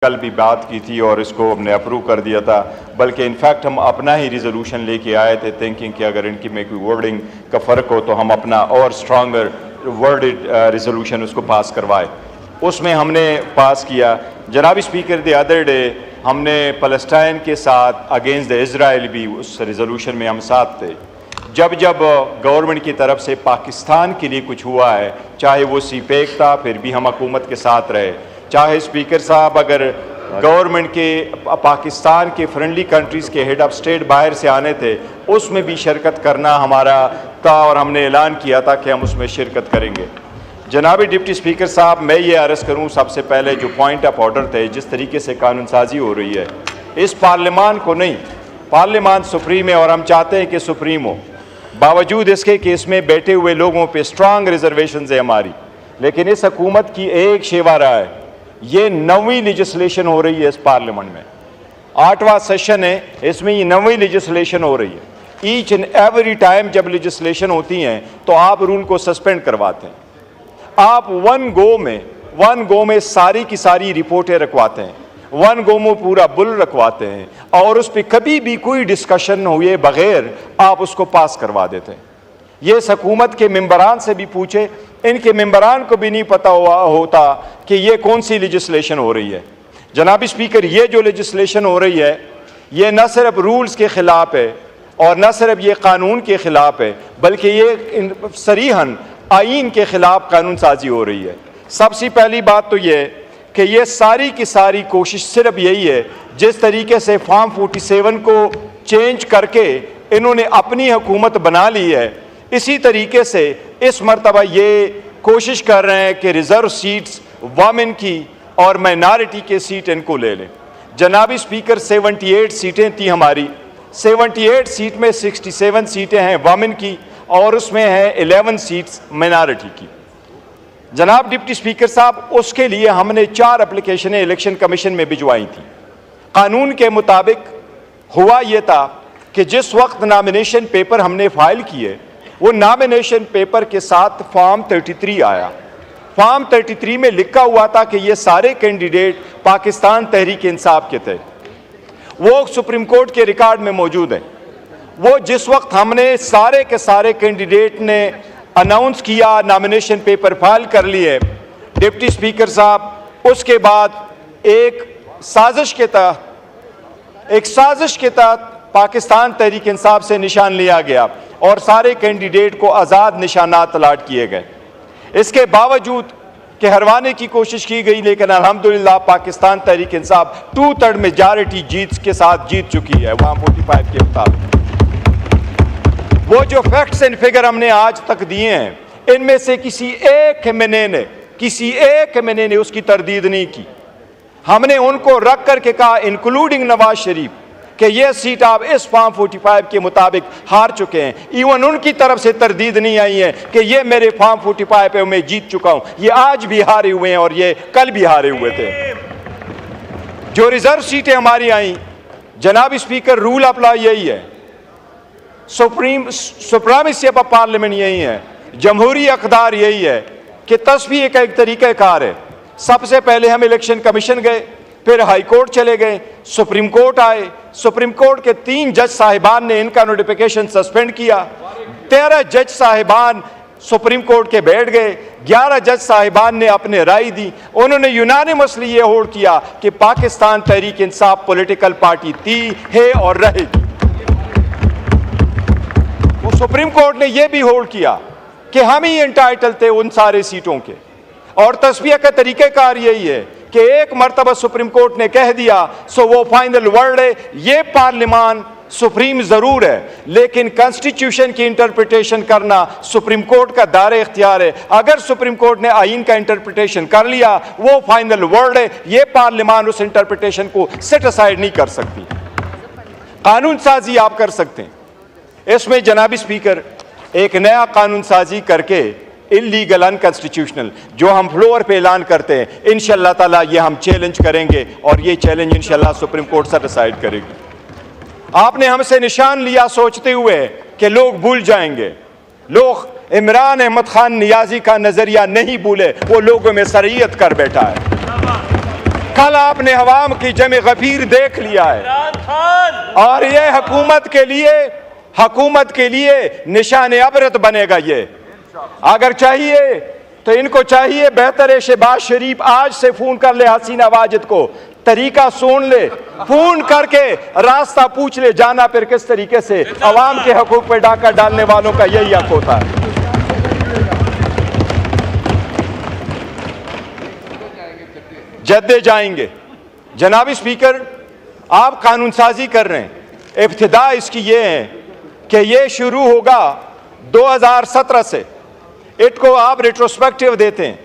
कल भी बात की थी और इसको हमने अप्रूव कर दिया था, बल्कि इनफैक्ट हम अपना ही रिजोल्यूशन लेके आए थे थिंकिंग कि अगर इनकी में कोई वर्डिंग का फ़र्क हो तो हम अपना और स्ट्रॉन्गर वर्डेड रिजोल्यूशन उसको पास करवाए। उसमें हमने पास किया। जनाब स्पीकर द अदर डे हमने फ़लस्तीन के साथ अगेंस्ट द इज़राइल भी उस रिजोल्यूशन में हम साथ थे। जब गवर्नमेंट की तरफ से पाकिस्तान के लिए कुछ हुआ है, चाहे वो सीपेक था, फिर भी हम हुकूमत के साथ रहे। चाहे स्पीकर साहब अगर गवर्नमेंट के पाकिस्तान के फ्रेंडली कंट्रीज़ के हेड ऑफ स्टेट बाहर से आने थे, उसमें भी शिरकत करना हमारा था और हमने ऐलान किया था कि हम उसमें शिरकत करेंगे। जनाब डिप्टी स्पीकर साहब, मैं ये अर्ज़ करूँ सबसे पहले जो पॉइंट ऑफ ऑर्डर थे, जिस तरीके से कानून साजी हो रही है, इस पार्लियामान को नहीं, पार्लियामान सुप्रीम है और हम चाहते हैं कि सुप्रीम हो, बावजूद इसके कि इसमें बैठे हुए लोगों पे स्ट्रांग रिजर्वेशन है हमारी, लेकिन इस हुकूमत की एक शेवा रहा है। ये 9वीं लेजिस्लेशन हो रही है इस पार्लियामेंट में, 8वां सेशन है, इसमें ये 9वीं लेजिस्लेशन हो रही है। ईच एंड एवरी टाइम जब लेजिस्लेशन होती हैं तो आप रूल को सस्पेंड करवाते हैं, आप वन गो में सारी की सारी रिपोर्टें रखवाते हैं, वन गो में पूरा बुल रखवाते हैं और उस पर कभी भी कोई डिस्कशन हुए बगैर आप उसको पास करवा देते हैं। ये इस हुकूमत के मेंबरान से भी पूछे, इनके मेंबरान को भी नहीं पता होता कि ये कौन सी लेजिस्लेशन हो रही है। जनाब स्पीकर, ये जो लेजिस्लेशन हो रही है ये न सिर्फ रूल्स के ख़िलाफ़ है और न सिर्फ ये कानून के ख़िलाफ़ है, बल्कि ये सरीहन आईन के ख़िलाफ़ कानून साजी हो रही है। सबसे पहली बात तो ये कि ये सारी की सारी कोशिश सिर्फ यही है, जिस तरीके से फॉर्म 47 को चेंज करके इन्होंने अपनी हुकूमत बना ली है, इसी तरीके से इस मरतबा ये कोशिश कर रहे हैं कि रिज़र्व सीट्स वमेन की और माइनॉरिटी के सीट इनको ले लें। जनाब स्पीकर, 78 सीटें थी हमारी, 78 सीट में 67 सीटें हैं वमेन की और उसमें हैं 11 सीट्स माइनॉरिटी की। जनाब डिप्टी स्पीकर साहब, उसके लिए हमने 4 एप्लीकेशनें इलेक्शन कमीशन में भिजवाई थी। कानून के मुताबिक हुआ ये था कि जिस वक्त नामिनेशन पेपर हमने फाइल किए, वो नामिनेशन पेपर के साथ फॉर्म 33 आया। फॉर्म 33 में लिखा हुआ था कि ये सारे कैंडिडेट पाकिस्तान तहरीक इंसाफ के थे। वो सुप्रीम कोर्ट के रिकॉर्ड में मौजूद है। वो जिस वक्त हमने सारे के सारे कैंडिडेट ने अनाउंस किया, नामिनेशन पेपर फाइल कर लिए, डिप्टी स्पीकर साहब, उसके बाद एक साजिश के तहत पाकिस्तान तहरीक इंसाफ से निशान लिया गया और सारे कैंडिडेट को आज़ाद निशानात अलाट किए गए। इसके बावजूद कि हरवाने की कोशिश की गई, लेकिन अल्हम्दुलिल्लाह पाकिस्तान तहरीक इंसाफ 2/3 मेजॉरिटी के साथ जीत चुकी है वहाँ 45 के मुताबिक। वो जो फैक्ट्स एंड फिगर हमने आज तक दिए हैं, इनमें से किसी एक एमएनए ने उसकी तरदीद नहीं की। हमने उनको रख करके कहा, इंक्लूडिंग नवाज शरीफ, कि ये सीट आप इस फॉर्म 45 के मुताबिक हार चुके हैं। इवन उनकी तरफ से तरदीद नहीं आई है कि ये मेरे फॉर्म 45 पे मैं जीत चुका हूं। ये आज भी हारे हुए हैं और ये कल भी हारे हुए थे। जो रिजर्व सीटें हमारी आई, जनाब स्पीकर, रूल अप्लाई यही है, सुप्रीमेसी ऑफ पार्लियामेंट यही है, जमहूरी अक़दार यही है कि तस्वीर का एक तरीक़ाकार है। सबसे पहले हम इलेक्शन कमीशन गए, फिर हाई कोर्ट चले गए, सुप्रीम कोर्ट आए, सुप्रीम कोर्ट के 3 जज साहिबान ने इनका नोटिफिकेशन सस्पेंड किया। 13 जज साहिबान सुप्रीम कोर्ट के बैठ गए, 11 जज साहिबान ने अपने राय दी। उन्होंने यूनानिमसली ये होल्ड किया कि पाकिस्तान तहरीक इंसाफ पॉलिटिकल पार्टी थी, है और रहेगी। वो सुप्रीम कोर्ट ने यह भी होल्ड किया कि हम ही एंटाइटल थे उन सारे सीटों के, और तस्वीर का तरीक़ाकार यही है कि एक मरतबा सुप्रीम कोर्ट ने कह दिया सो वो फाइनल वर्ड है। ये पार्लियामान सुप्रीम जरूर है, लेकिन कॉन्स्टिट्यूशन की इंटरप्रिटेशन करना सुप्रीम कोर्ट का दायरे इख्तियार है। अगर सुप्रीम कोर्ट ने आईन का इंटरप्रिटेशन कर लिया, वो फाइनल वर्ड है। ये पार्लियामान उस इंटरप्रिटेशन को सेट असाइड नहीं कर सकती। कानून साजी आप कर सकते हैं। इसमें जनाब स्पीकर, एक नया कानून साजी करके इलीगल अनकॉन्स्टिट्यूशनल जो हम फ्लोर पे ऐलान करते हैं, इंशाअल्लाह ताला ये हम चैलेंज करेंगे और ये चैलेंज इंशाअल्लाह सुप्रीम कोर्ट से डिसाइड करेगी। आपने हमसे निशान लिया सोचते हुए कि लोग भूल जाएंगे। लोग इमरान अहमद खान नियाजी का नजरिया नहीं भूले, वो लोगों में शरीयत कर बैठा है। कल आपने अवाम की जमे गफीर देख लिया है और ये हुकूमत के लिए निशान अबरत बनेगा। ये अगर चाहिए तो इनको चाहिए बेहतर है शहबाज शरीफ आज से फोन कर ले हसीना वाजिद को, तरीका सुन ले, फोन करके रास्ता पूछ ले जाना फिर किस तरीके से। अवाम के हकूक पे डाका डालने वालों का यही हक होता है। जद्दे जाएंगे। जनाब स्पीकर, आप कानून साजी कर रहे हैं, इब्तिदा इसकी ये है कि ये शुरू होगा 2017 से। इसको आप रेट्रोस्पेक्टिव देते हैं,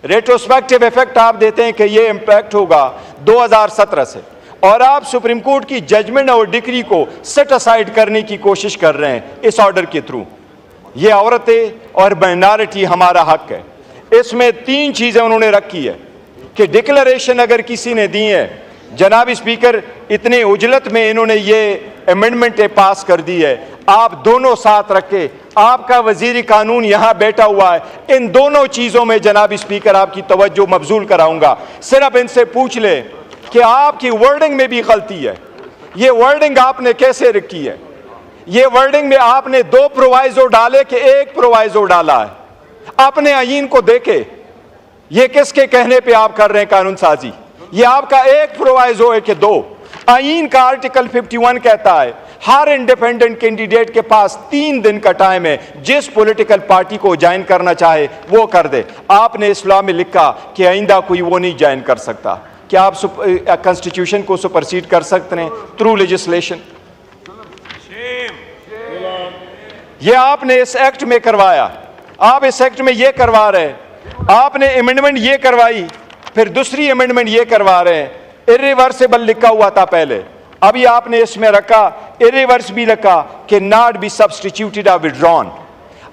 रेट्रोस्पेक्टिव इफेक्ट आप देते हैं कि ये इम्पैक्ट होगा 2017 से, और आप सुप्रीम कोर्ट की जजमेंट और डिक्री को सेट असाइड करने की कोशिश कर रहे हैं इस ऑर्डर के थ्रू। ये औरतें और माइनॉरिटी हमारा हक है। इसमें 3 चीजें उन्होंने रखी है कि डिक्लेरेशन अगर किसी ने दी है, जनाब स्पीकर इतने उजलत में इन्होंने ये अमेंडमेंट पास कर दी है, आप दोनों साथ रखे, आपका वजीर कानून यहां बैठा हुआ है, इन दोनों चीजों में जनाब स्पीकर आपकी तवज्जो मबजूल कराऊंगा। सिर्फ इनसे पूछ ले कि आपकी वर्डिंग में भी गलती है। ये वर्डिंग आपने कैसे रखी है? ये वर्डिंग में आपने 2 प्रोवाइजो डाले कि 1 प्रोवाइजो डाला है। अपने आईन को देखे, ये किसके कहने पे आप कर रहे हैं कानून साजी? ये आपका 1 प्रोवाइजो है कि 2? आईन का आर्टिकल 51 कहता है हर इंडिपेंडेंट कैंडिडेट के पास 3 दिन का टाइम है, जिस पॉलिटिकल पार्टी को ज्वाइन करना चाहे वो कर दे। आपने इस्लाम में लिखा कि आइंदा कोई वो नहीं ज्वाइन कर सकता। क्या आप कॉन्स्टिट्यूशन को सुपरसीड कर सकते हैं थ्रू लेजिस्लेशन? ये आपने इस एक्ट में करवाया, आप इस एक्ट में ये करवा रहे हैं। आपने अमेंडमेंट ये करवाई, फिर दूसरी अमेंडमेंट ये करवा रहे हैं। इरिवर्सिबल लिखा हुआ था पहले, अभी आपने इसमें रखा इरिवर्स भी रखा कि नॉट बी सब्स्टिट्यूटेड और विड्रॉन।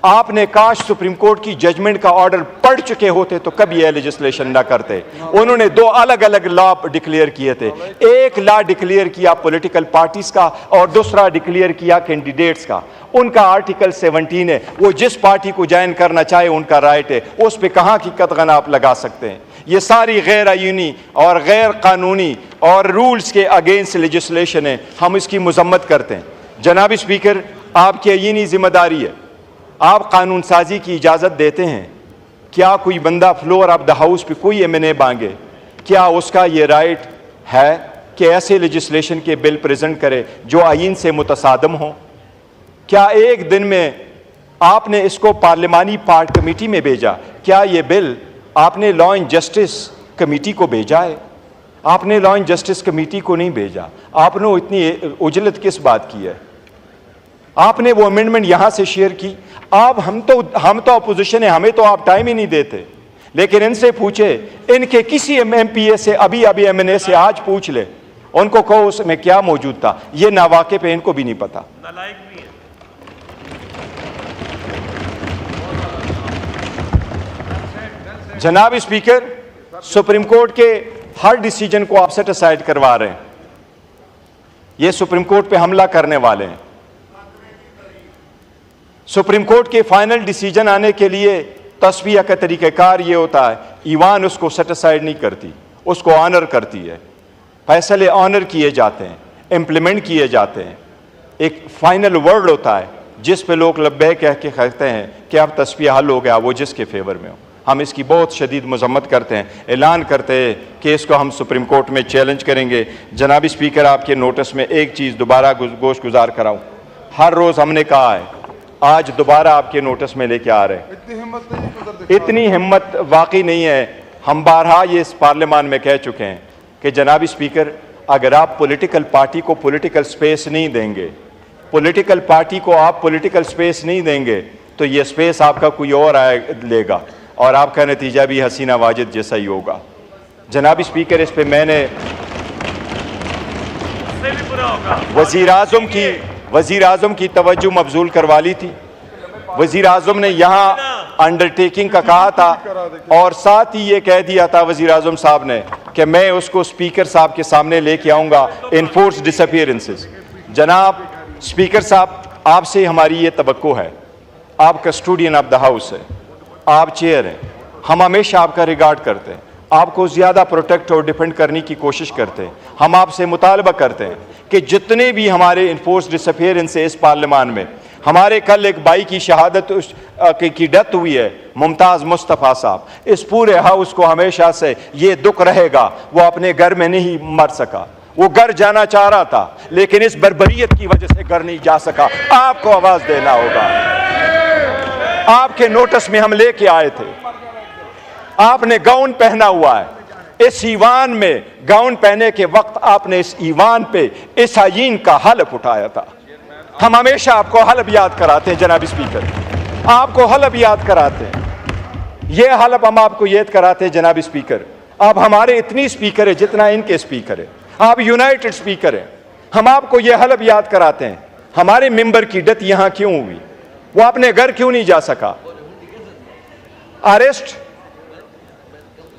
आपने काश सुप्रीम कोर्ट की जजमेंट का ऑर्डर पढ़ चुके होते तो कभी यह लेजिस्लेशन ना करते। उन्होंने 2 अलग अलग लॉ डिक्लेयर किए थे। एक लॉ डिक्लेयर किया पॉलिटिकल पार्टीज का और दूसरा डिक्लेयर किया कैंडिडेट्स का। उनका आर्टिकल 17 है, वो जिस पार्टी को ज्वाइन करना चाहे उनका राइट है, उस पर कहाँ की कतगन आप लगा सकते हैं? ये सारी गैर आईनी और गैर कानूनी और रूल्स के अगेंस्ट लेजिस्लेशन है, हम इसकी मजम्मत करते हैं। जनाब स्पीकर, आपकी आईनी जिम्मेदारी है, आप कानून साजी की इजाज़त देते हैं। क्या कोई बंदा फ्लोर ऑफ द हाउस पे कोई एमएनए मांगे, क्या उसका ये राइट है कि ऐसे लेजिस्लेशन के बिल प्रेजेंट करे जो आईन से मुतसादम हो? क्या एक दिन में आपने इसको पार्लिमानी पार्ट कमेटी में भेजा? क्या ये बिल आपने लॉ एंड जस्टिस कमेटी को भेजा है? आपने लॉ एंड जस्टिस कमेटी को नहीं भेजा। आपने इतनी उजलत किस बात की है? आपने वो अमेंडमेंट यहां से शेयर की। आप हम तो अपोजिशन है, हमें तो आप टाइम ही नहीं देते। लेकिन इनसे पूछे, इनके किसी एमपीए से अभी एमएनए से आज पूछ ले, उनको कहो उसमें क्या मौजूद था। ये नावाके पे इनको भी नहीं पता। जनाब स्पीकर, सुप्रीम कोर्ट के हर डिसीजन को आप सेट असाइड करवा रहे हैं। ये सुप्रीम कोर्ट पे हमला करने वाले हैं। सुप्रीम कोर्ट के फाइनल डिसीजन आने के लिए तस्वीर का तरीक़ाकार ये होता है, ईवान उसको सेट असाइड नहीं करती, उसको ऑनर करती है। फैसले ऑनर किए जाते हैं, इम्प्लीमेंट किए जाते हैं। एक फाइनल वर्ड होता है जिस पे लोग लब्बे कह के कहते हैं कि अब तस्वीर हल हो गया, वो जिसके फेवर में हो। हम इसकी बहुत शदीद मजम्मत करते हैं, ऐलान करते हैं कि इसको हम सुप्रीम कोर्ट में चैलेंज करेंगे। जनाब स्पीकर, आपके नोटिस में एक चीज़ दोबारा गोश गुजार कराऊँ। हर रोज़ हमने कहा है, आज दोबारा आपके नोटिस में लेके आ रहे हैं। इतनी हिम्मत वाकई नहीं है। हम बारहा ये इस पार्लियामान में कह चुके हैं कि जनाब स्पीकर, अगर आप पॉलिटिकल पार्टी को पॉलिटिकल स्पेस नहीं देंगे, पॉलिटिकल पार्टी को आप पॉलिटिकल स्पेस नहीं देंगे, तो ये स्पेस आपका कोई और लेगा और आपका नतीजा भी हसीना वाजिद जैसा ही होगा। जनाब स्पीकर, इस पे मैंने वज़ीर आज़म की तवज्जो मबजूल करवा ली थी। वज़ीर आज़म ने यहाँ अंडरटेकिंग का कहा था और साथ ही ये कह दिया था वज़ीर आज़म साहब ने कि मैं उसको स्पीकर साहब के सामने लेके आऊँगा, इनफोर्स डिसअपीयरेंसेस। जनाब स्पीकर साहब, आपसे हमारी ये तवक्को है, आप कस्टोडियन ऑफ द हाउस है, आप चेयर हैं, हम हमेशा आपका रिगार्ड करते हैं, आपको ज़्यादा प्रोटेक्ट और डिफेंड करने की कोशिश करते हैं। हम आपसे मुतालबा करते हैं कि जितने भी हमारे इन्फोर्स डिसअपियरेंस है इस पार्लियामान में, हमारे कल एक भाई की शहादत की डेथ हुई है, मुमताज़ मुस्तफ़ा साहब, इस पूरे हाउस को हमेशा से ये दुख रहेगा वो अपने घर में नहीं मर सका। वो घर जाना चाह रहा था लेकिन इस बर्बरियत की वजह से घर नहीं जा सका। आपको आवाज़ देना होगा। आपके नोटिस में हम लेके आए थे, आपने गाउन पहना हुआ है, इस ईवान में गाउन पहने के वक्त आपने इस ईवान पे इस आईन का हलफ उठाया था। हम हमेशा आपको हलफ याद कराते हैं जनाब स्पीकर, आपको हलफ याद कराते हैं। ये हलफ हम आपको याद कराते हैं जनाब स्पीकर। आप हमारे इतनी स्पीकर है जितना इनके स्पीकर है, आप यूनाइटेड स्पीकर हैं। हम आपको ये हलफ याद कराते हैं, हमारे मेंबर की डेथ यहां क्यों हुई, वो अपने घर क्यों नहीं जा सका। अरेस्ट,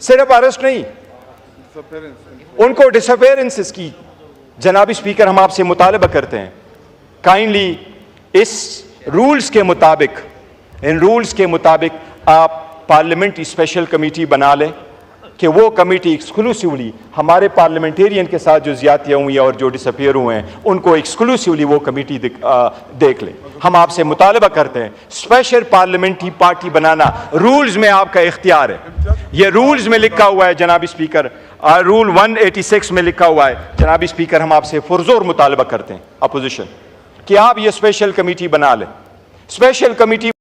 सिर्फ अरेस्ट नहीं, उनको डिसअपियरेंसेस की जनाब स्पीकर हम आपसे मुतालबा करते हैं, काइंडली इस रूल्स के मुताबिक, इन रूल्स के मुताबिक आप पार्लियामेंट स्पेशल कमेटी बना लें कि वो कमेटी एक्सक्लूसिवली हमारे पार्लियामेंटेरियन के साथ जो ज़्यादतियाँ हुई हैं और जो डिसअपियर हुए हैं उनको एक्सक्लूसिवली वो कमेटी देख लें। हम आपसे मुतालबा करते हैं स्पेशल पार्लियामेंट्री पार्टी बनाना रूल्स में आपका इख्तियार है। ये रूल्स में लिखा हुआ है जनाब स्पीकर, रूल 186 में लिखा हुआ है जनाब स्पीकर। हम आपसे पुरजोर मुतालबा करते हैं अपोजिशन कि आप ये स्पेशल कमेटी बना लें। Special committee